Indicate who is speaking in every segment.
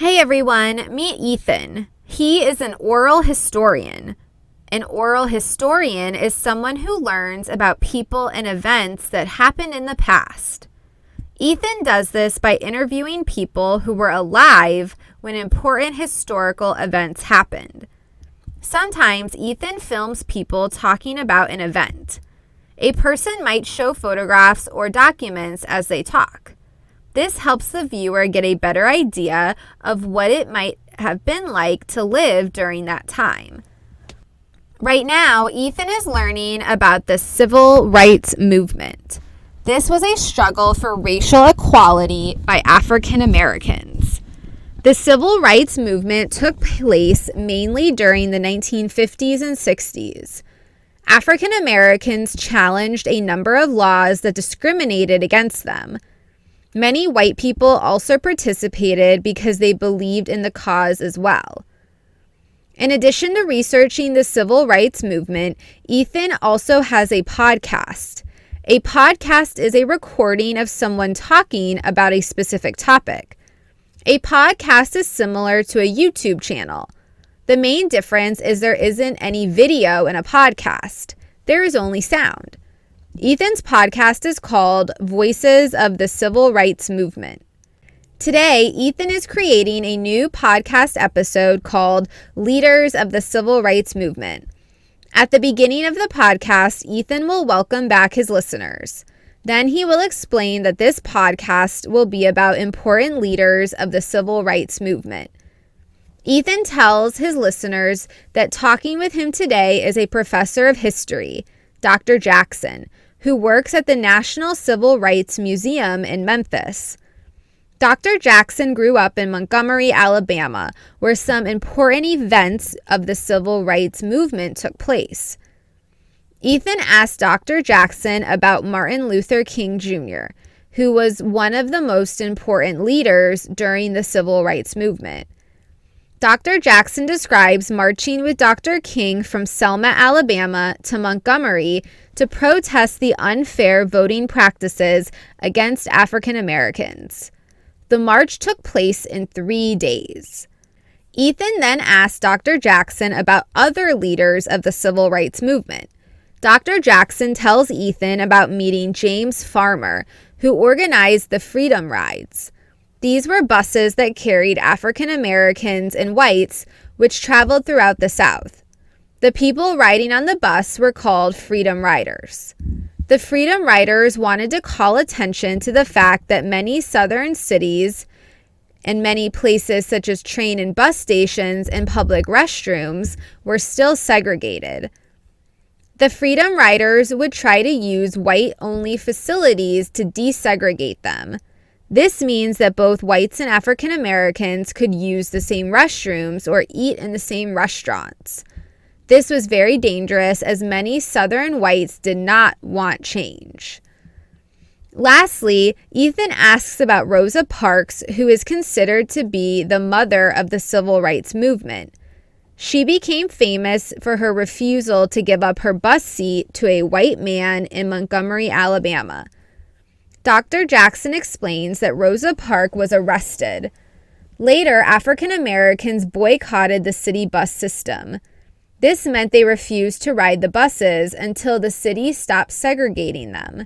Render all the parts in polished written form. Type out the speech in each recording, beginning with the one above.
Speaker 1: Hey everyone, meet Ethan. He is an oral historian. An oral historian is someone who learns about people and events that happened in the past. Ethan does this by interviewing people who were alive when important historical events happened. Sometimes Ethan films people talking about an event. A person might show photographs or documents as they talk. This helps the viewer get a better idea of what it might have been like to live during that time. Right now, Ethan is learning about the civil rights movement. This was a struggle for racial equality by African Americans. The civil rights movement took place mainly during the 1950s and 60s. African Americans challenged a number of laws that discriminated against them. Many white people also participated because they believed in the cause as well. In addition to researching the civil rights movement, Ethan also has a podcast. A podcast is a recording of someone talking about a specific topic. A podcast is similar to a YouTube channel. The main difference is there isn't any video in a podcast. There is only sound. Ethan's podcast is called Voices of the Civil Rights Movement. Today, Ethan is creating a new podcast episode called Leaders of the Civil Rights Movement. At the beginning of the podcast, Ethan will welcome back his listeners. Then he will explain that this podcast will be about important leaders of the civil rights movement. Ethan tells his listeners that talking with him today is a professor of history, Dr. Jackson, who works at the National Civil Rights Museum in Memphis. Dr. Jackson grew up in Montgomery, Alabama, where some important events of the civil rights movement took place. Ethan asked Dr. Jackson about Martin Luther King Jr., who was one of the most important leaders during the civil rights movement. Dr. Jackson describes marching with Dr. King from Selma, Alabama to Montgomery to protest the unfair voting practices against African Americans. The march took place in 3 days. Ethan then asked Dr. Jackson about other leaders of the civil rights movement. Dr. Jackson tells Ethan about meeting James Farmer, who organized the Freedom Rides. These were buses that carried African Americans and whites, which traveled throughout the South. The people riding on the bus were called Freedom Riders. The Freedom Riders wanted to call attention to the fact that many southern cities and many places such as train and bus stations and public restrooms were still segregated. The Freedom Riders would try to use white-only facilities to desegregate them. This means that both whites and African Americans could use the same restrooms or eat in the same restaurants. This was very dangerous as many Southern whites did not want change. Lastly, Ethan asks about Rosa Parks, who is considered to be the mother of the civil rights movement. She became famous for her refusal to give up her bus seat to a white man in Montgomery, Alabama. Dr. Jackson explains that Rosa Parks was arrested. Later, African Americans boycotted the city bus system. This meant they refused to ride the buses until the city stopped segregating them.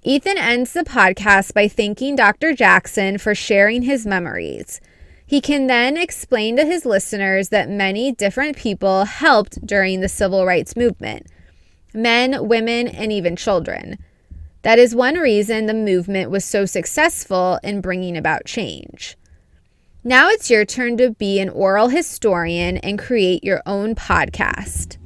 Speaker 1: Ethan ends the podcast by thanking Dr. Jackson for sharing his memories. He can then explain to his listeners that many different people helped during the civil rights movement: men, women, and even children. That is one reason the movement was so successful in bringing about change. Now it's your turn to be an oral historian and create your own podcast.